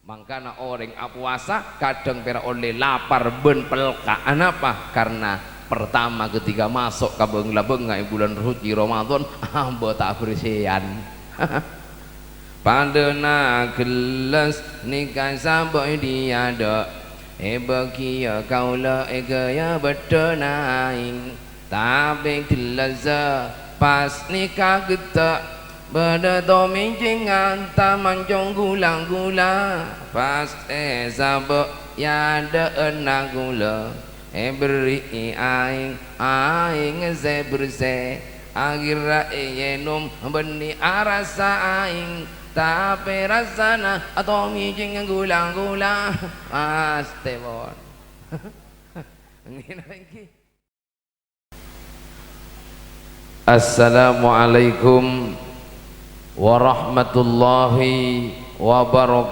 Mangkana orang puasa kadang pera oleh lapar ben pelkaan apa? Karena pertama ketika masuk ke bengai bulan suci Ramadan ambo tak bersihan. Padana gelas nikah sampai diada bagi ya kaula ya berdenaing tapi gelas pas nikah kita pada domingan taman jong gulang-gula pas sabuk ya ada enak gula beri aing ze berse akhirnya yenum beni arasa aing tapi rasana atau mijing gulang-gula mas tewon Assalamualaikum warahmatullahi wabarakatuh.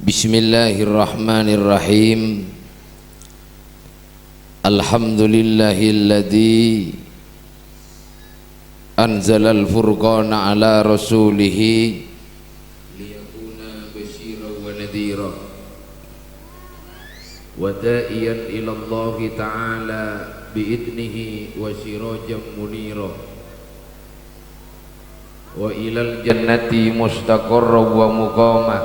Bismillahirrahmanirrahim. Alhamdulillahilladzi anzalal furqana ala rasulihi liyakuna basyiran wa nadhira wa da'iyan ila Allah ta'ala bi'idnihi wa sirajan munira wa ilal jannati mustaqarra wa muqama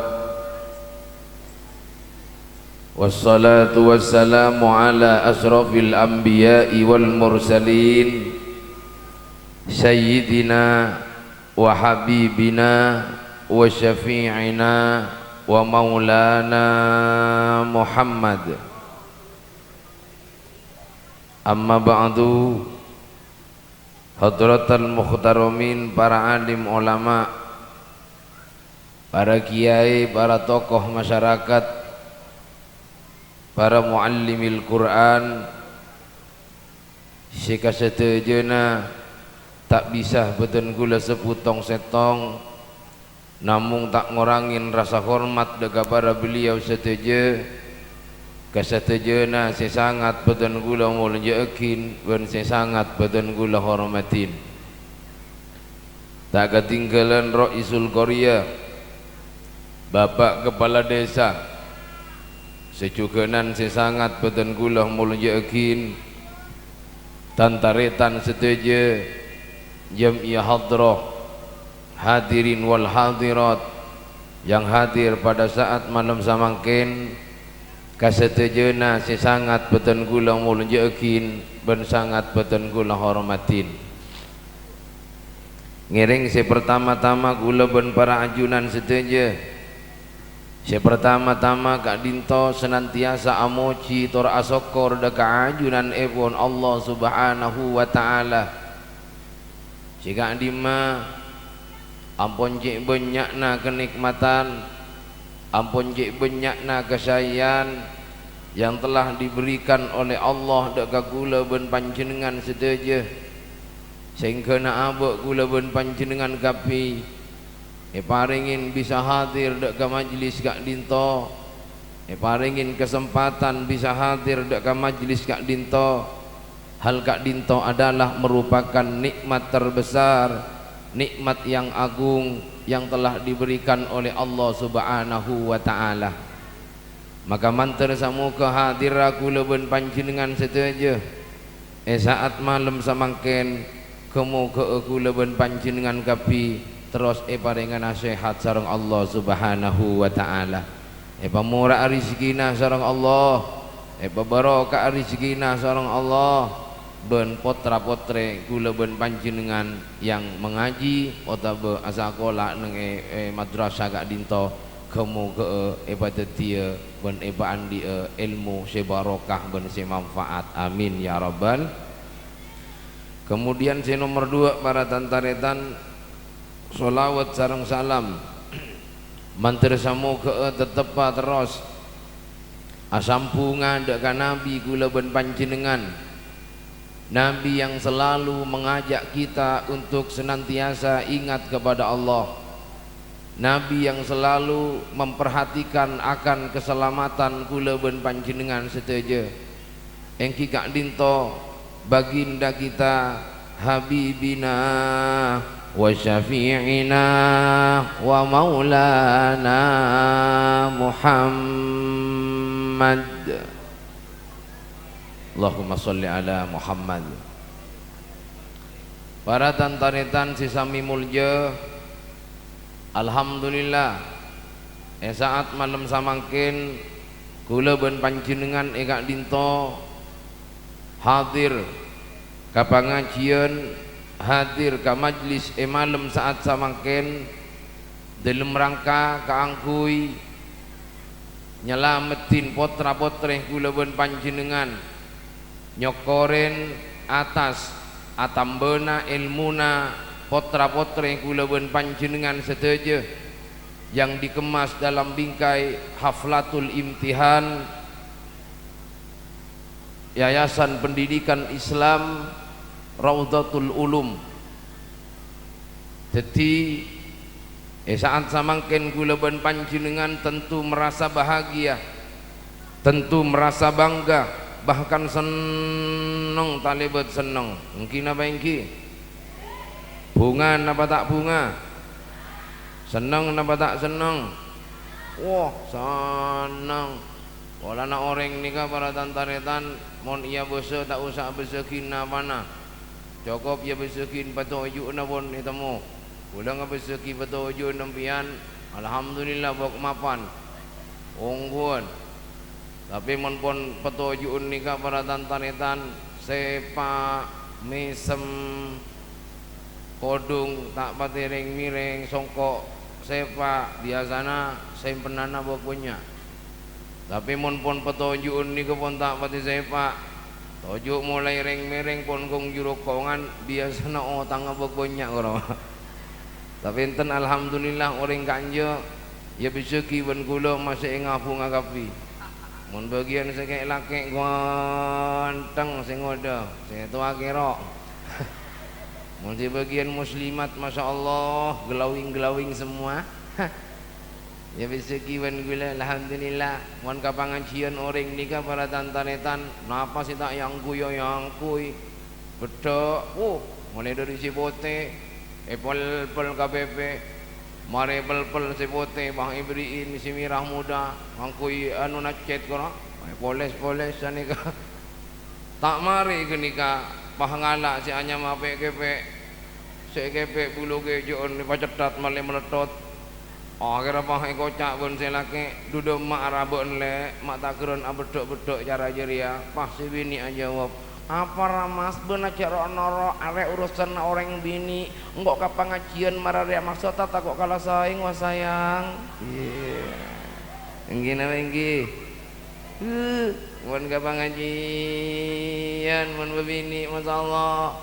wassalatu wassalamu ala asrafil anbiya'i wal mursalin sayyidina wa habibina wa syafi'ina wa maulana Muhammad. Amma ba'du, hadratal muhtaramin, para alim ulama, para kiai, para tokoh masyarakat, para muallimil Quran, sikasetejeuna tak bisa beten gula seputong setong namun tak ngurangin rasa hormat dega para beliau seteje kasetejena sesangat beten gula muljekin dan sesangat beten gula hormatin tak ketinggalan Raisul Qaryah Bapak Kepala Desa secukenan sesangat beten gula muljekin tantaretan seteje Jamiah Hadrah hadirin wal hadirat yang hadir pada saat malam samangken kasetejena sesangat beten gula muljekin ben sangat beten gula hormatin ngiring sepertama-tama gula ben para ajunan seteje sepertama-tama Kak Dinto senantiasa amoci tor asokor deka ajunan ebon Allah subhanahu wa ta'ala jika dima ampun cik banyakna kenikmatan, ampun cik banyakna kesayangan yang telah diberikan oleh Allah dekat kula ben panjenengan sedaja sehingga na abek kula ben panjenengan kapi paringin bisa hadir dekat majlis Kak Dinto paringin kesempatan bisa hadir dekat majlis Kak Dinto. Hal Kak Dinto adalah merupakan nikmat terbesar, nikmat yang agung yang telah diberikan oleh Allah subhanahu wa ta'ala. Maka mantar samu kehadira kula ben panjenengan seteja saat malam samangken kemu ke kula ben panjenengan kapi terus paringan nasihat sareng Allah subhanahu wa ta'ala pamurah rizkina sareng Allah barokah rizkina sareng Allah ben potra potre kula ben panjenengan yang mengaji otabe asakola neng madrasah Kak Dinto kemu ke ebatetia ben andi ilmu sebarokah ben semanfaat amin ya rabbal. Kemudian nomor 2 para tantaretan solawat sareng salam mantir samu ke tetepa terus asampungan dekat Nabi kula ben panjenengan, Nabi yang selalu mengajak kita untuk senantiasa ingat kepada Allah, Nabi yang selalu memperhatikan akan keselamatan kula ben panjenengan seteje engki Kak Dinto baginda kita habibina wa syafi'ina wa maulana Muhammad. Allahumma sholli ala Muhammad. Para tantaritan sisami mulja, alhamdulillah saat malam samangkin kula ben panjenengan eka dinto hadir ka pangajian, hadir ka majlis malam saat samangkin dalam rangka kaangkuy nyelametin potra-potre kula ben panjenengan, nyokoren atas atambena ilmuna potra-potre kula ben panjenengan sedaja yang dikemas dalam bingkai haflatul imtihan Yayasan Pendidikan Islam Raudhatul Ulum. Jadi saat samangken kula ben panjenengan tentu merasa bahagia, tentu merasa bangga, bahkan seneng, talibet seneng. Mungkin apa ingki? Bunga apa tak bunga? Seneng apa tak seneng? Wah seneng. Wala na orang nikah para tantaretan, mon iya besa tak usah besekin mana. Cukup ya besekin patoju na pon itamo. Ulang beseki patoju nempian, alhamdulillah bok mapan. Ongguan. Tapi mon pon patoju nikah para tantaretan, sepa mesem kodung tak patiring miring songkok sepa biasana sempenana bokonya. Tapi mon pon petojun ni pon tak pati sepa tojuk mulai ring miring pon kong jurokongan biasana tanga bokonya koro. Tapi enten alhamdulillah orang kanja ya bisa kiban kula masih ngapu ngagapi. Mon bagian sekek laki ganteng sing ngoda sing tua kira. Multi bagian muslimat masya Allah gelawing semua. Ya bisa kiwan gula alhamdulillah. Wan kapangajian orang nikah para tantanetan napa sih tak yang kuy bedok. Mulai dari si bote pel KBP mare pel si bote bang Ibriin si mirah muda bang kuy anu nacet kono poles sanika tak mari ke nikah pahangala si anyam ape kepe sekepe bulu kejon pacetat male meletot akhirnya pahai kocak pun selake duduk mak rabon le mak takron bedok cara jeria pas si bini jawab apa ramas benar cara noro arek urusan orang bini enggak ke pengajian marah maksud tak kok kalah saing wah sayang enggi na enggi mun ke pengajian mun bebini masyaallah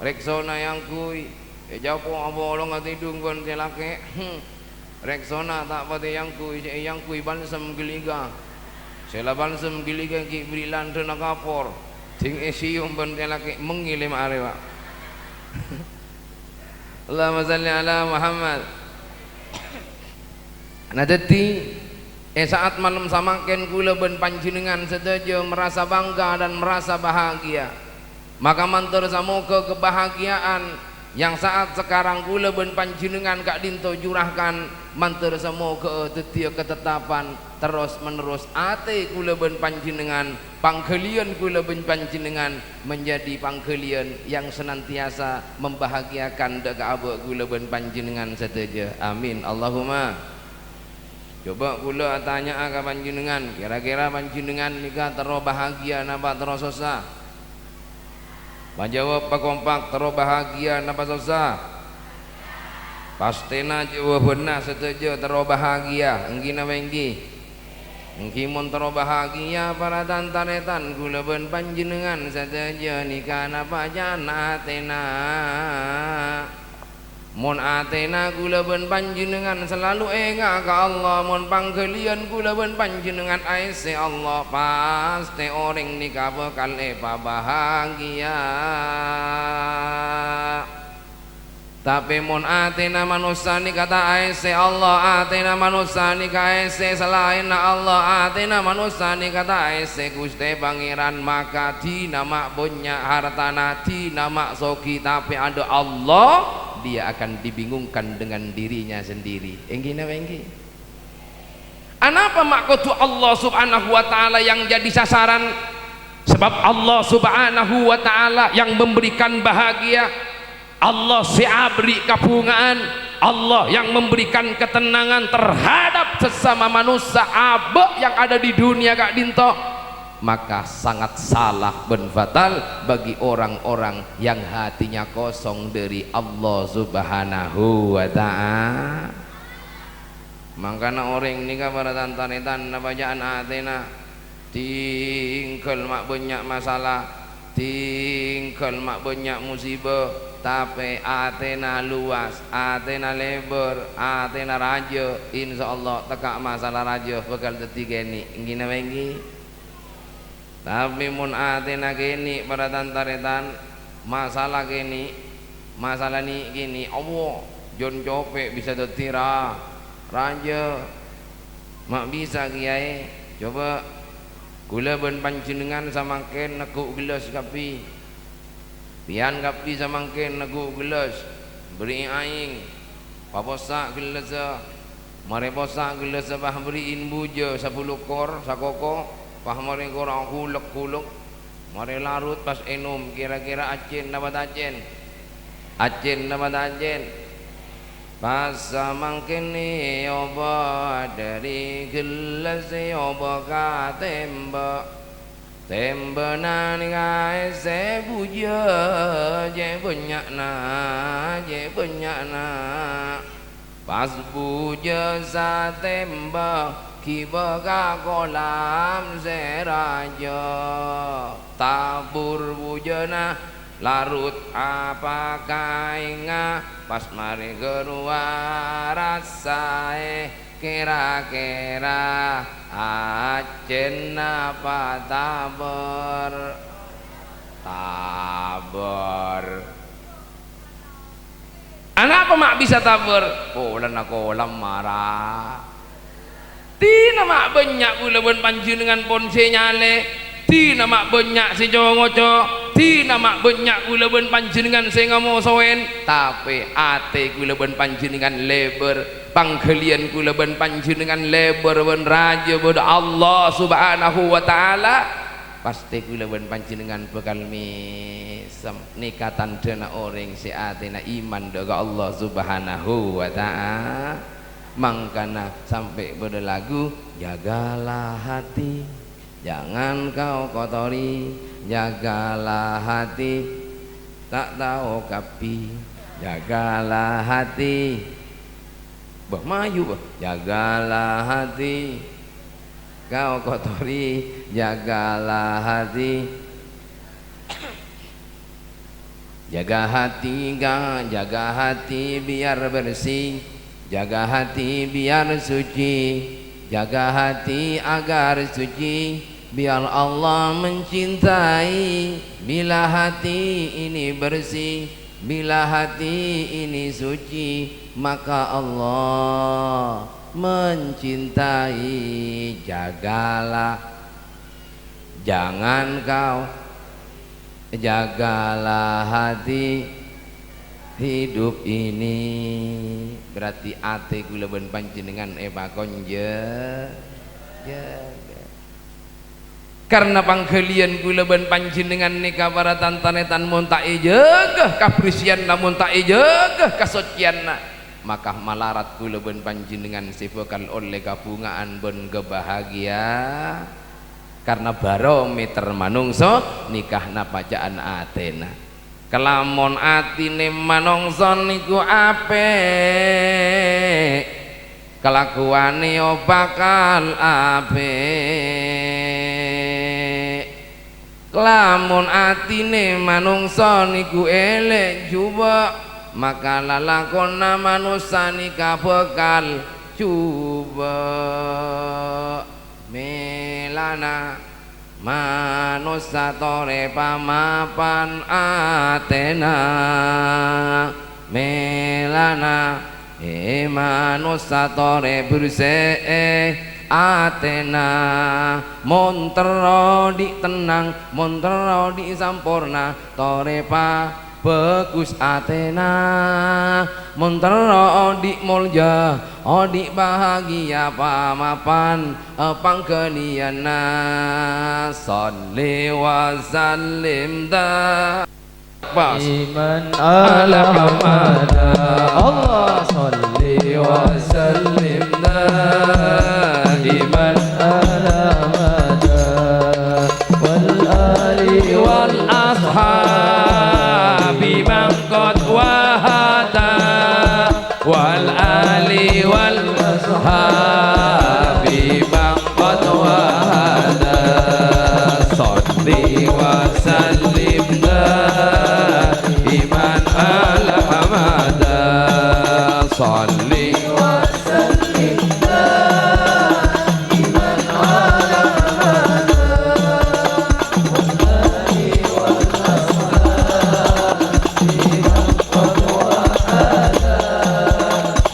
reksona yang kui jauh apa olong tidung pun selake reksona tak pati yang kui balsam giliga sela balsam giliga ki brilan tena kapor ting esium pun selake mengilim arewa. Allahumma salli ala Muhammad. Nah dadi saat malam samangken kula ben panjenengan sedaja merasa bangga dan merasa bahagia. Maka mantur samoga kebahagiaan yang saat sekarang kula ben panjenengan kak dinto jurahkan mantur samoga tetia ketetapan terus menerus ate kula ben panjenengan panggelian kula ben panjenengan menjadi panggelian yang senantiasa membahagiakan daga abuk kula ben panjenengan sedaja. Amin Allahumma. Coba kula tanya ke panjenengan, kira-kira panjenengan nikah terus bahagia napa terus susah? Menjawab pak kompak terus bahagia napa susah? Pastina jawabanna setuju terus bahagia. Enggi napa enggi? Enggi mun terus bahagia para tantaretan kula ben panjenengan setuju nikah napa janatena. Mun atena kula ben panjenengan selalu enga ka Allah, mun panggelian kula ben panjenengan aise Allah pasti orang nikah bakal bahagia. Tapi mun atina manusia ni kata aise Allah, atina manusia ni ka aise selain Allah, atina manusia ni kata aise Gusti Pangeran, maka dina mak banyak hartana, dina mak soki, tapi ada Allah, dia akan dibingungkan dengan dirinya sendiri. Enggina enggi. Anapa mak kutu Allah Subhanahu wa taala yang jadi sasaran? Sebab Allah Subhanahu wa taala yang memberikan bahagia, Allah siabri kapungaan, Allah yang memberikan ketenangan terhadap sesama manusia abek yang ada di dunia kak dinto. Maka sangat salah ben fatal bagi orang-orang yang hatinya kosong dari Allah Subhanahu wa ta'ala. Makanya orang ini kabar tantan bacaan atina tinggal mak banyak masalah, tinggal mak banyak musibah, tapi atena luas, atena lebar, atena raja, insyaallah tekak masalah raja bakal dadi geni ngene wengi. Tapi mun atena geni pada tantaretan masalah geni, masalah ni gini Allah jon cope bisa dadi raja mak bisa kiai. Coba gula ben panjenengan samangken nekuk gelas kapi, pian kapi samangken nekuk gelas beri aing paposak gelas mare posak gelas bah beriin buja 10 kor sakoko pah mare korang kulek mare larut pas enum kira-kira acen dapat acen dapat acen pas samangkene oba dari gelas oba ka tembanan ngai se buja je banyak na pas buja sa temba kiba ka kolam se raja tabur bujana larut apa kainga pas mari keluar rasae kira-kira acen apa tabur anak apa mak bisa tabur kolam marah tina mak banyak ulaban panjenengan ponse nyale, tina mak banyak si jongoco, tina mak banyak ulaban panjenengan si ngamosoen, tapi ate ulaban panjenengan lebar, pangkalian ulaban panjenengan lebar ben raja pada Allah Subhanahu wa taala, pasti ulaban panjenengan bakal misem nikatan dana orang si atena iman dengan Allah Subhanahu wa taala. Mangkana sampai pada lagu jagalah hati jangan kau kotori, jagalah hati tak tahu kapi, jagalah hati bah mayu bah jagalah hati kau kotori, jagalah hati jaga hati biar bersih, jaga hati biar suci, jaga hati agar suci, biar Allah mencintai. Bila hati ini bersih, bila hati ini suci, maka Allah mencintai. Jagalah, jangan kau, jagalah hati hidup ini. Berarti ate kula ben panjenengan pakon karena panggalian kula ben panjenengan nika para tantanetan mun tak ejegeh kaprisian namun tak ejegeh kasocianna, maka malarat kula ben panjenengan sifakal oleh kabungaan ben kebahagia. Karena barometer manungso nikahna pajaan atena. Kelamun atine manungsa niku apik, kelakuane bakal apik. Kelamun atine manungsa niku elek juba, maka lalakonna manusa nika bakal cuba. Melana manusa tore pamapan atena, melana manusatore burse atena montero di tenang montero di sampurna torepa bagus atena montero di mulya di bahagia pamapan pangkeniana salli wa sallim da iman ala Muhammad Allah salli wa sallim daiman ala Muhammad wal ali wal ashabi man qad wahada wal ali wal ashabi man qad wahada salli wa sallim iman ala Muhammad salli wa sallim iman ala Muhammad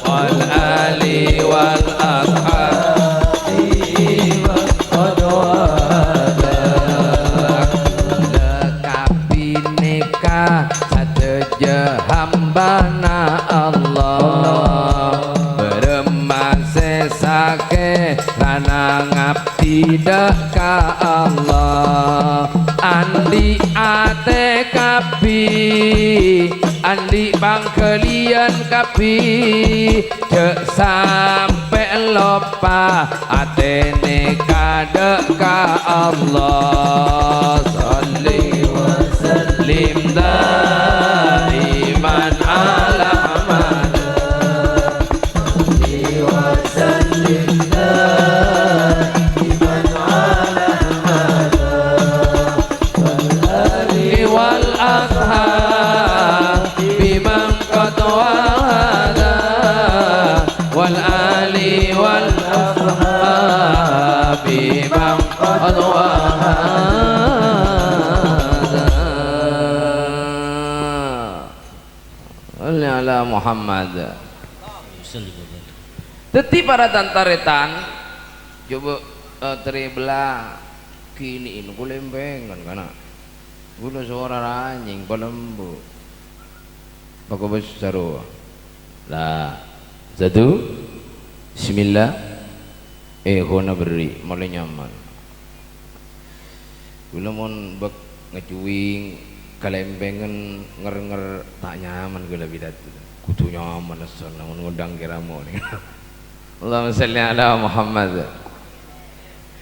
wal ali wal ashabi qad wahada lekabineka sateja hambana Allah beremase sake lanang ngabdi ka Allah andi ate kapi andi bangkelian kapi cek sampe lopa atene kadek ka Allah salli wa sallim daiman ala Muhammad salli wa sallim daiman ala Muhammad wal ali wal ashabi man qad wahada wal ali wal ashabi man qad wahada ala Muhammad. Teti para tantaretan coba terbelah kini ini kulembengan kana guna suara anjing pelembu pakai besar lah satu bismillah kona beri mulai nyaman gula mon bak ngecuing kalembengan nger tak nyaman gula bidat kudu nyaman asal namun ngundang kiramu nih Allahumma salli ala Muhammad.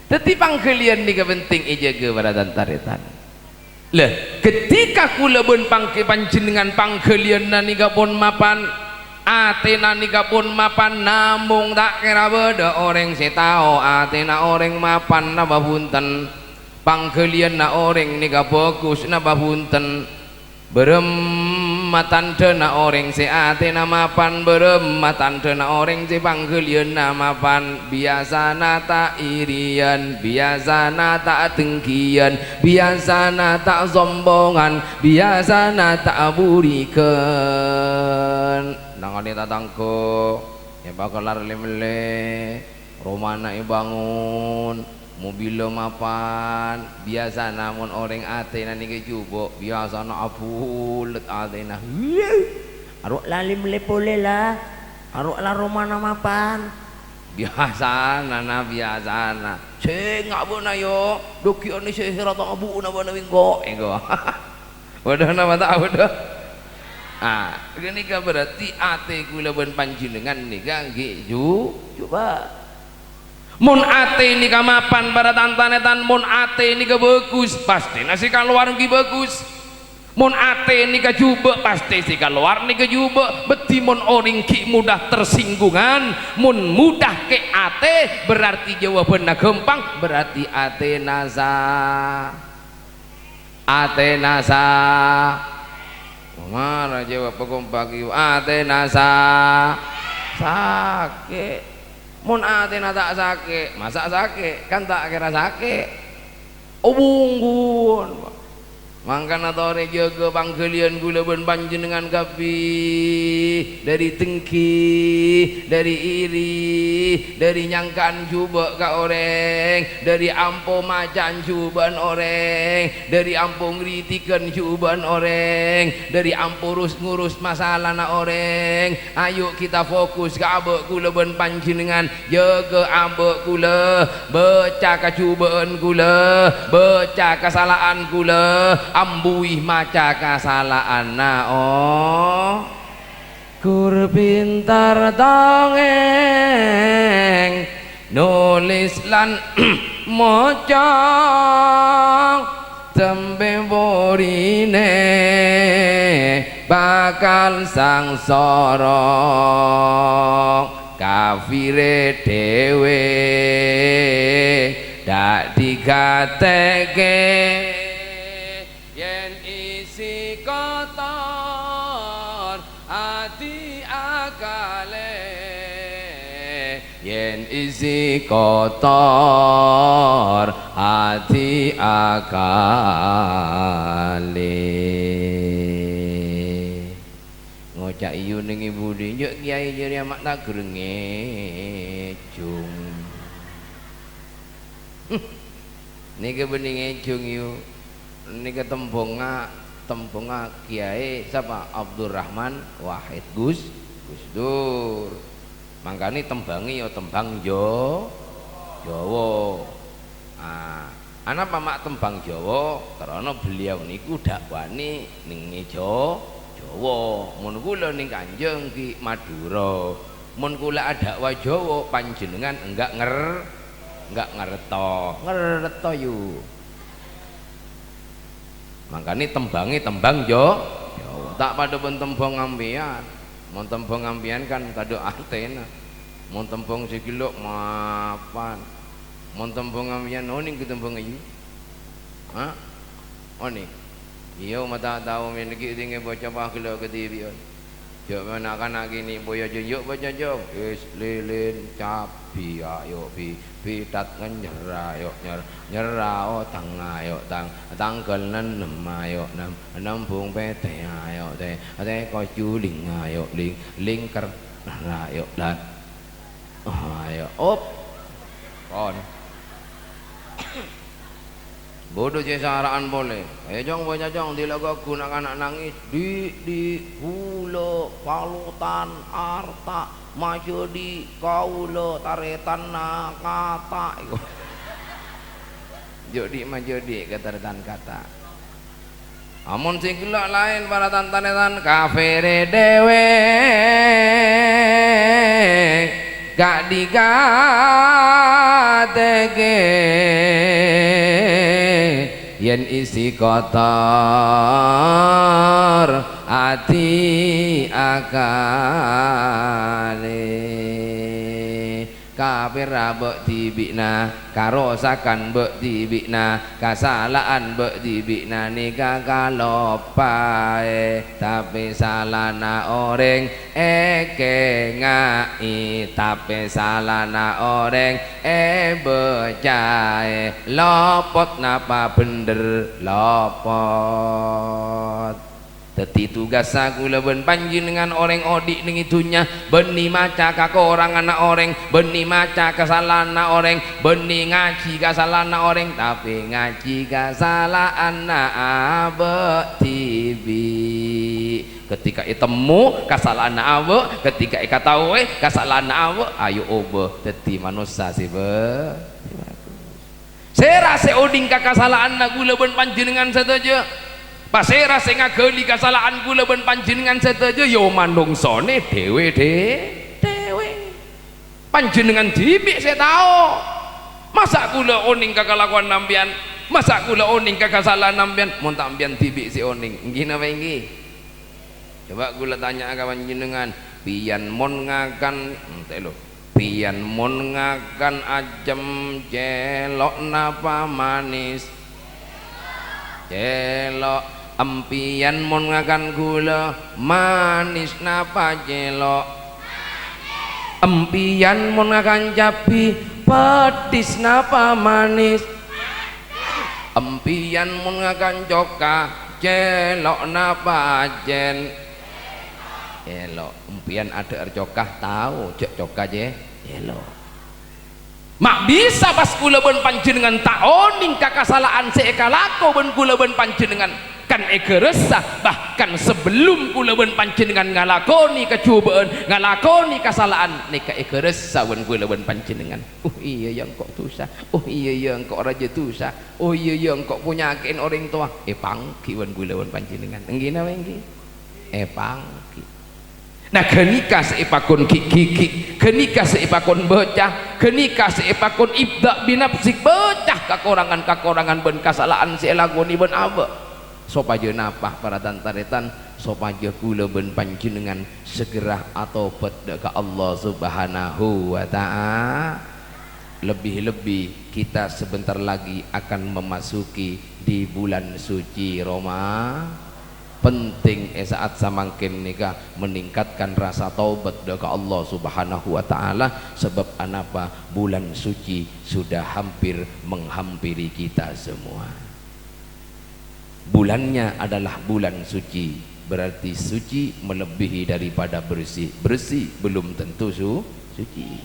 Teti pangkelian ni penting ijaga pada tantaretan. Lah ketika kula pun panjenengan pangkelian ni pun mapan atena ni pun mapan namung tak kira beda orang setau atena orang mapan napa punten pangkelian na orang ni bagus napa punten berematan dana orang seate namapan berematan dana orang se panggelian namapan biasa nata irian biasa nata dengkian biasa nata sombongan biasa nata burikan nangane tatangko ya bakal lemele romana bangun mobil mapan biasa namun orang atena ni kejubo biasa na apulet atena aruk lalim lepole lah aruk la romana mapan biasa nana biasa na ceng abu na yo doki oni sehira tong abu na bana wingko ego wadah nama tak wadah ini kan berarti ate kula ben panjenengan nika nggih coba mun ate ini mapan pada tantanetan mun ate ini bagus pasti nasi keluar niki bagus mun ate ini juga pasti si keluar niki juga beti mun orang ki mudah tersinggungan mun mudah ke ate berarti jawabannya gampang berarti ate nasa marah jawab pagi ate nasa sakit mun atena tak sakit masa sakit kan tak kira sakit bunggun Mangkana tore jaga pangkalian gula ben panjenengan kapi dari tengki, dari iri, dari nyangkan juba ka oreng, dari ampo macan juban oreng, dari ampo ngritikan juban oreng, dari ampo ngurus masalah na oreng. Ayo kita fokus ke abek gula ben panjenengan, jaga abek gula, baca kacubaan gula, baca kesalahan gula, ambuih maca kasalaan na oh kur pintar dongeng nulis lan maca tembe borine bakal sangsara kafire dhewe dak digateke yen isi kotor ati akale, yen isi kotor ati akale. Ngocak iyu ning ibu dinjuk kiai jari amak tak grenge jung. Niki bening ejung yu. Niki tembonga kiai siapa? Abdurrahman Wahid Gus Dur. Mangkane tembangi ya tembang Jawa. Ana pamak tembang Jawa karena beliau niku dakwani ning Jawa. Mun kula ning Kanjeng Ki Madura. Mun kula dakwah Jawa panjenengan enggak ngerto yu. Makanya tembangi tembang Jawa tak pada pun tembang ambian. Mau tembang ambian kan kado antena. Mau tembang sekilo mapan. Mau tembang ambian oning ke tembang ayu. Hah? Oning. Iya mata tahu meniki tinggi baca pakilo ke TV on. Jok menakan gini boyo yuk baca jong. Is lilin capi ayo pitat nyerah ayo nyerah oh tang ayo tanggal 6 ayo 6 bung pete ayo teh kau juling ayo ling ker ayo dan ayo op kon bodoh cesaraan boleh jong banyak jong dilaga gunakan anak nangis di pulau palutan arta maju di kaulo taretan kata jodi maju di keteretan kata amun sing gelak lain para tantanetan kafire dewe gak digateke yen isi kotor ati akale kafir mbok dibikna karosakan mbok dibikna kasalaan mbok dibikna nika kalopae tapi salana oreng eke ngai tapi salana oreng becae lopot napa bener lopot. Dadi tugas kula ben panjenengan orang odik ning itunya beni maca orang anak orang beni maca kesalahan orang beni ngaji kesalahan orang tapi ngaji kesalahan abe tibi ketika itemu kesalahan abe ketika ika tahu kesalahan abe ayo obe dadi manusia sih be saya rasa oding kesalahan kula ben panjenengan saja pasera sing ngageli kesalahan kula ben panjenengan sedaja ya manungsane dhewe panjenengan dibik saya tahu masa kula oning kekelakuan nampian masa kula oning kesalahan nampian mun tak ampian dibik si oning nggih napa nggih coba kula tanya ka panjenengan pian mun ngakan ente lho pian mun ngakan ajem celok napa manis celok empian mun ngakan gula manis napa celok empian mun ngakan cabai pedis napa manis empian umpian mun ngakan coka celok napa jen elok umpian ada cokah tahu cek cokah je elok mak bisa pas kula ben panjenengan taoning kakasalaan seeka lako ben kula ben panjenengan kan eka resah bahkan sebelum kula ben panjenengan ngalakoni kecobaan ngalakoni kesalahan nika eka resah ben kula ben panjenengan iya yang kok dosa iya yang kok raja dosa iya yang kok punyakin orang tua pangki ben kula ben panjenengan enggina wengki pangki. Nah kenika seipakun kiki kenika seipakun bocah kenika seipakun ibda binafsik bocah kakorangan ben kesalahan selagoni ben aba sopaja napah para tantaretan sopaja kula ben panjenengan segera atobat ke Allah subhanahu wa ta'ala. Lebih-lebih kita sebentar lagi akan memasuki di bulan suci Ramadan. Penting saat samangkin nikah meningkatkan rasa taubat ke Allah subhanahu wa ta'ala sebab anapa bulan suci sudah hampir menghampiri kita semua. Bulannya adalah bulan suci, berarti suci melebihi daripada bersih. Bersih belum tentu suci.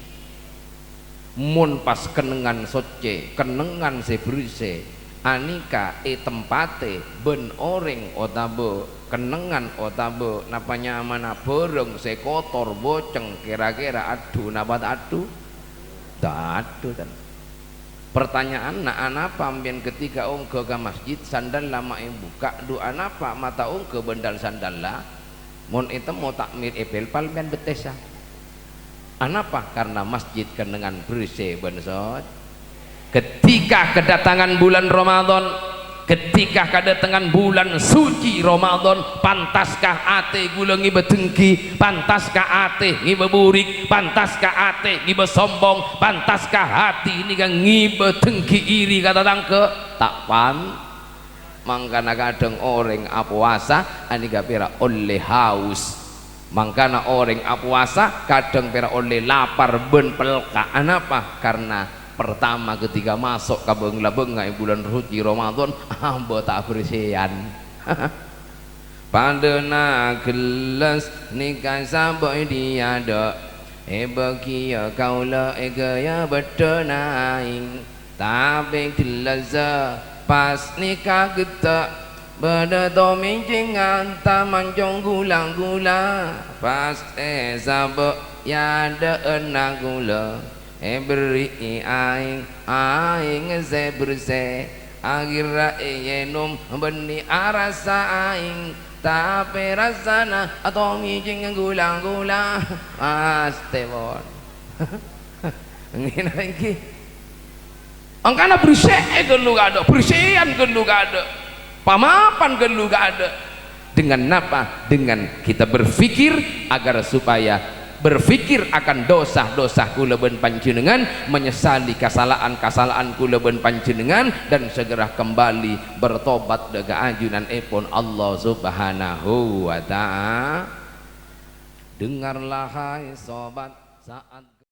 Mun pas kenengan soce kenengan sebersih anika tempate ben oreng otabe kenengan otabe napanya mana bereng se kotor boceng kira-kira aduh nabat aduh dan pertanyaan na anapa ambien ketika ongke ke masjid sandal lama yang buka doa napa mata ongke bendal sandal lah mon itu mau takmir epel palmian betesa anapa karena masjid kenengan bersih bensot. Ketika kedatangan bulan Ramadan, ketika kedatangan bulan suci Ramadan, pantaskah ate gula ngibe dengki, pantaskah ate ngibe burik, pantaskah ate ngibe sombong, pantaskah hati ini kan ngibe dengki iri kata tangke tak pan. Mangkana kadang orang apuasa anika pira oleh haus, mangkana orang apuasa kadang pira oleh lapar ben pelka. Anapa? Karena pertama ketika masuk ke bengai bulan suci Ramadan hamba tak bersihan padana gelas nikah sampai diada bagi ya kaula gaya berdenaing tapi dilaza pas nikah kita pada domincingan taman jong gula-gula pas sabak ya ada enang gula beri aing ze bersih akhirnya yenum beni arasa aing tapi rasana atau mijing gula-gula mas tewon ngina iki angkana bersih gelu gak ada bersihan gelu gak ada pamapan gelu gak ada dengan apa? Dengan kita berpikir agar supaya berpikir akan dosa-dosa kula ben panjenengan, menyesali kesalahan-kesalahan kula ben panjenengan dan segera kembali bertobat dengan ajunan epon Allah subhanahu wa ta'ala. Dengarlah hai sobat saat